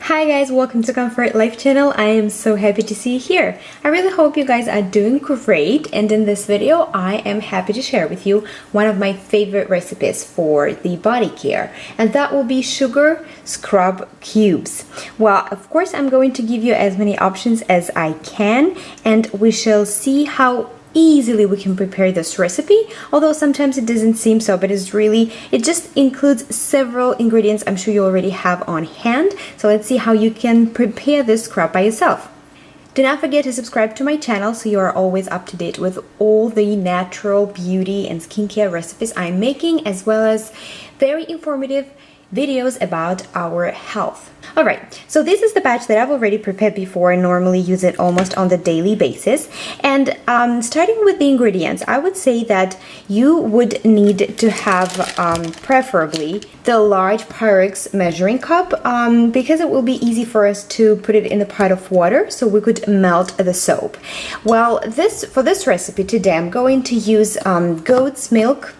Hi guys, welcome to Comfort Life channel. I am so happy to see you here. I really hope you guys are doing great, and in this video I am happy to share with you one of my favorite recipes for the body care, and that will be sugar scrub cubes. Well, of course I'm going to give you as many options as I can, and we shall see how easily we can prepare this recipe, although sometimes it doesn't seem so, but it just includes several ingredients I'm sure you already have on hand. So let's see how you can prepare this scrub by yourself. Do not forget to subscribe to my channel so you are always up to date with all the natural beauty and skincare recipes I'm making, as well as very informative videos about our health. Alright, so this is the batch that I've already prepared before. I normally use it almost on the daily basis. And starting with the ingredients, I would say that you would need to have preferably the large Pyrex measuring cup because it will be easy for us to put it in the pot of water so we could melt the soap. Well, for this recipe today, I'm going to use goat's milk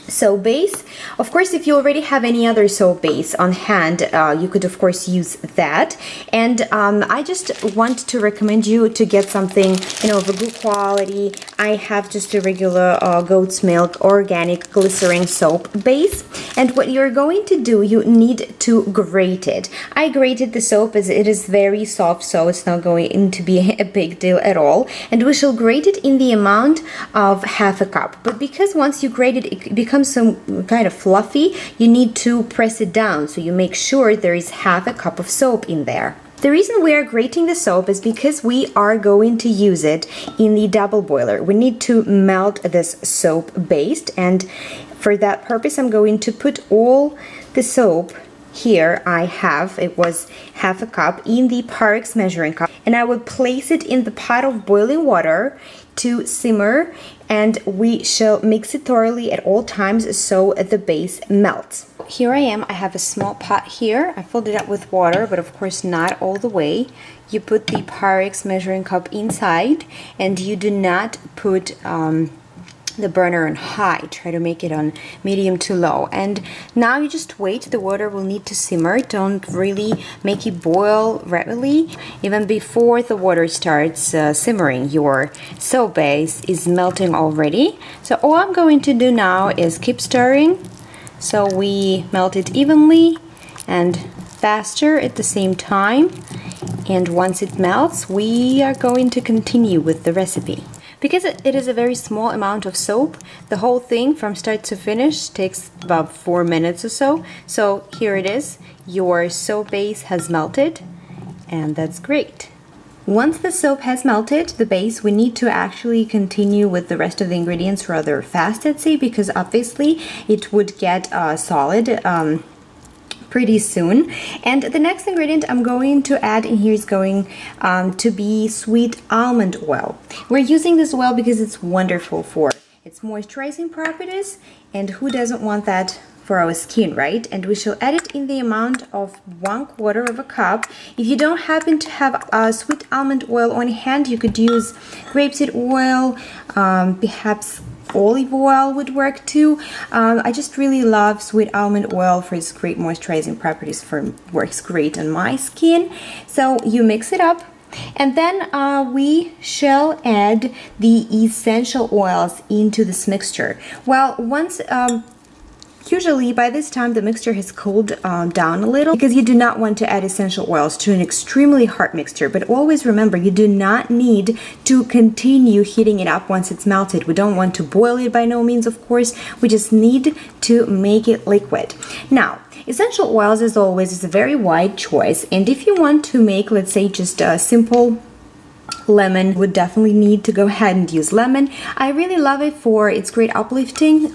soap base. Of course, if you already have any other soap base on hand, you could of course use that. And I just want to recommend you to get something, of a good quality. I have just a regular goat's milk organic glycerin soap base. And what you're going to do, you need to grate it. I grated the soap as it is very soft, so it's not going to be a big deal at all. And we shall grate it in the amount of half a cup. But because once you grate it, it becomes some kind of fluffy, you need to press it down so you make sure there is half a cup of soap in there. The reason we are grating the soap is because we are going to use it in the double boiler. We need to melt this soap base, and for that purpose I'm going to put all the soap here. It was half a cup in the Pyrex measuring cup, and I would place it in the pot of boiling water to simmer, and we shall mix it thoroughly at all times so the base melts. Here I am, I have a small pot here. I filled it up with water, but of course not all the way. You put the Pyrex measuring cup inside, and you do not put the burner on high. Try to make it on medium to low. And now you just wait. The water will need to simmer. Don't really make it boil rapidly. Even before the water starts simmering, your soap base is melting already. So all I'm going to do now is keep stirring so we melt it evenly and faster at the same time. And once it melts, we are going to continue with the recipe. Because it is a very small amount of soap, the whole thing from start to finish takes about 4 minutes or so. So here it is, your soap base has melted, and that's great. Once the soap has melted, the base, we need to actually continue with the rest of the ingredients rather fast, I'd say, because obviously it would get solid pretty soon. And the next ingredient I'm going to add in here is going to be sweet almond oil. We're using this oil because it's wonderful for its moisturizing properties, and who doesn't want that for our skin, right? And we shall add it in the amount of 1/4 of a cup. If you don't happen to have sweet almond oil on hand, you could use grapeseed oil, perhaps olive oil would work too. I just really love sweet almond oil for its great moisturizing properties. Works great on my skin. So you mix it up, and then we shall add the essential oils into this mixture. Well, usually by this time the mixture has cooled down a little, because you do not want to add essential oils to an extremely hard mixture. But always remember, you do not need to continue heating it up once it's melted. We don't want to boil it by no means, of course. We just need to make it liquid. Now, essential oils, as always, is a very wide choice, and if you want to make, let's say, just a simple lemon, would definitely need to go ahead and use lemon. I really love it for its great uplifting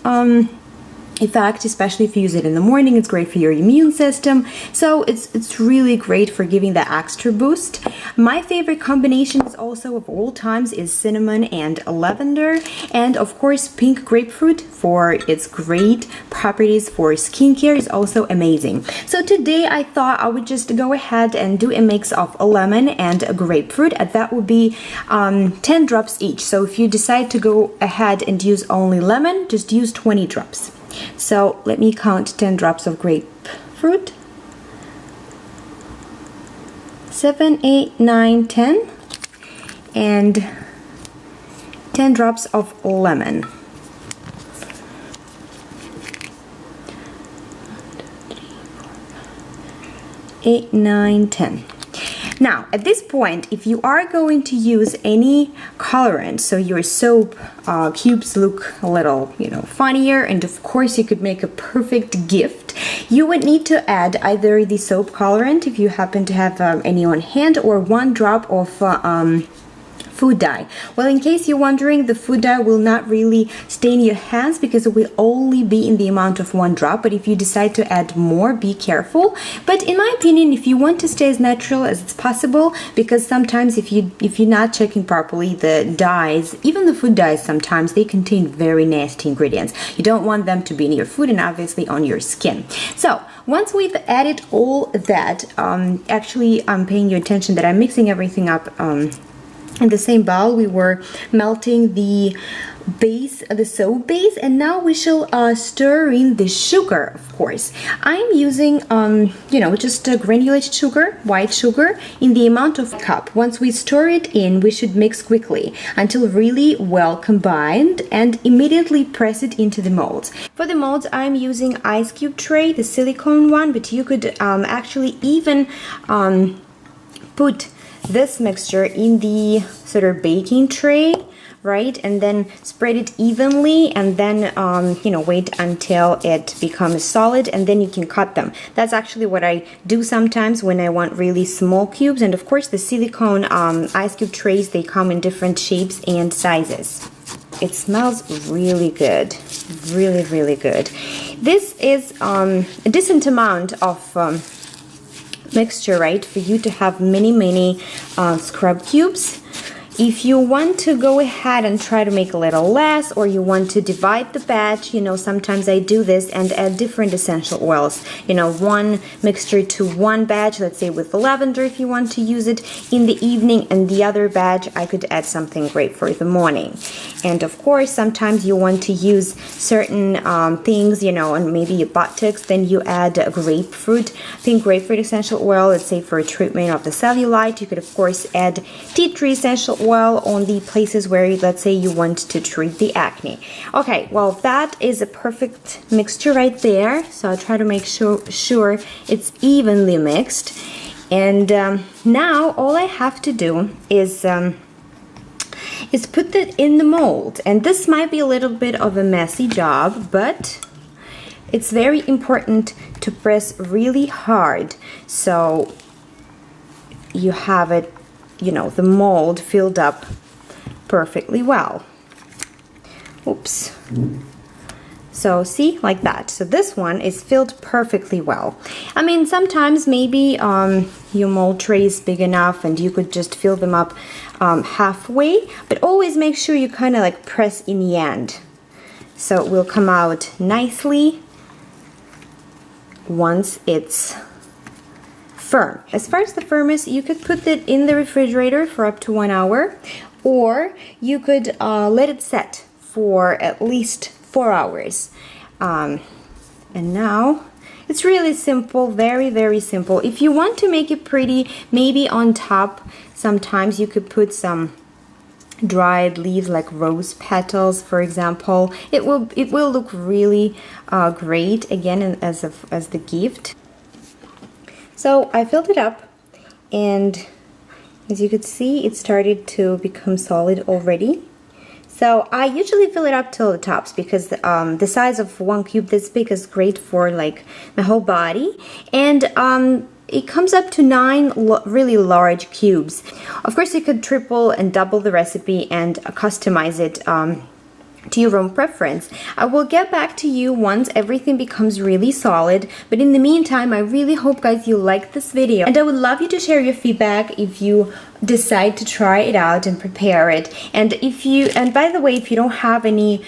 effect, especially if you use it in the morning. It's great for your immune system, so it's really great for giving that extra boost. My favorite combinations also of all times is cinnamon and lavender, and of course pink grapefruit for its great properties for skincare is also amazing. So today I thought I would just go ahead and do a mix of a lemon and a grapefruit, and that would be 10 drops each. So if you decide to go ahead and use only lemon, just use 20 drops. So let me count 10 drops of grapefruit. 7, 8, 9, 10, and 10 drops of lemon. 8, 9, 10. Now, at this point, if you are going to use any colorant, so your soap cubes look a little, funnier, and of course you could make a perfect gift, you would need to add either the soap colorant, if you happen to have any on hand, or 1 drop of food dye. Well, in case you're wondering, the food dye will not really stain your hands because it will only be in the amount of 1 drop, but if you decide to add more, be careful. But in my opinion, if you want to stay as natural as it's possible, because sometimes if you're not checking properly, the dyes, even the food dyes, sometimes they contain very nasty ingredients. You don't want them to be in your food and obviously on your skin. So once we've added all that, actually I'm paying your attention that I'm mixing everything up in the same bowl. We were melting the base, the soap base, and now we shall stir in the sugar, of course. I'm using, just granulated sugar, white sugar, in the amount of a cup. Once we stir it in, we should mix quickly until really well combined and immediately press it into the molds. For the molds, I'm using ice cube tray, the silicone one, but you could actually even put this mixture in the sort of baking tray, right, and then spread it evenly, and then wait until it becomes solid, and then you can cut them. That's actually what I do sometimes when I want really small cubes. And of course the silicone ice cube trays, they come in different shapes and sizes. It smells really good, really, really good. This is a decent amount of mixture, right, for you to have many scrub cubes. If you want to go ahead and try to make a little less, or you want to divide the batch, sometimes I do this and add different essential oils. One mixture to one batch, let's say with lavender if you want to use it in the evening, and the other batch I could add something great for the morning. And of course, sometimes you want to use certain things, and maybe buttocks, then you add a grapefruit. I think grapefruit essential oil, let's say for a treatment of the cellulite. You could of course add tea tree essential oil on the places where, let's say, you want to treat the acne. Okay, well, that is a perfect mixture right there. So I'll try to make sure it's evenly mixed. And now all I have to do is put it in the mold. And this might be a little bit of a messy job, but it's very important to press really hard so you have it, the mold filled up perfectly well. Oops. So see, like that. So this one is filled perfectly well. I mean, sometimes maybe your mold tray is big enough and you could just fill them up halfway, but always make sure you kind of like press in the end, so it will come out nicely once it's firm. As far as the firmness, you could put it in the refrigerator for up to 1 hour, or you could let it set for at least 4 hours. And now it's really simple, very, very simple. If you want to make it pretty, maybe on top, sometimes you could put some dried leaves like rose petals, for example. It will look really great again as the gift. So I filled it up, and as you could see, it started to become solid already. So I usually fill it up till the tops because the size of one cube this big is great for like my whole body. And it comes up to 9 really large cubes. Of course, you could triple and double the recipe and customize it to your own preference. I will get back to you once everything becomes really solid, but in the meantime, I really hope, guys, you liked this video, and I would love you to share your feedback if you decide to try it out and prepare it. And by the way, if you don't have any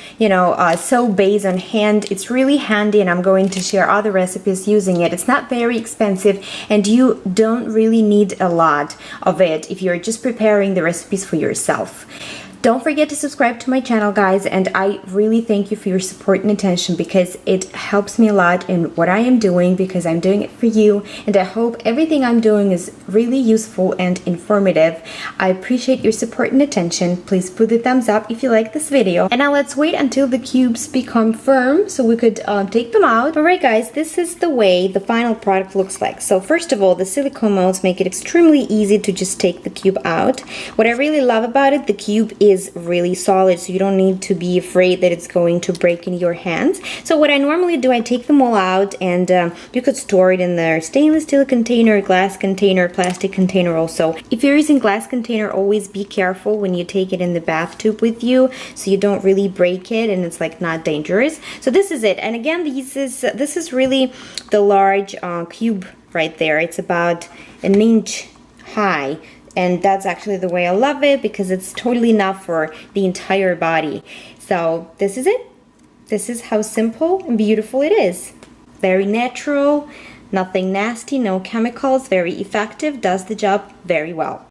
soap base on hand, it's really handy, and I'm going to share other recipes using it. It's not very expensive, and you don't really need a lot of it if you're just preparing the recipes for yourself. Don't forget to subscribe to my channel, guys, and I really thank you for your support and attention because it helps me a lot in what I am doing, because I'm doing it for you, and I hope everything I'm doing is really useful and informative. I appreciate your support and attention. Please put the thumbs up if you like this video. And now let's wait until the cubes become firm so we could take them out. Alright guys, this is the way the final product looks like. So first of all, the silicone molds make it extremely easy to just take the cube out. What I really love about it, the cube is really solid, so you don't need to be afraid that it's going to break in your hands. So what I normally do, I take them all out, and you could store it in the stainless steel container, glass container, plastic container also. If you're using glass container, always be careful when you take it in the bath tube with you so you don't really break it and it's like not dangerous. So this is it, and again, this is really the large cube right there. It's about an inch high. And that's actually the way I love it, because it's totally enough for the entire body. So this is it. This is how simple and beautiful it is. Very natural, nothing nasty, no chemicals, very effective, does the job very well.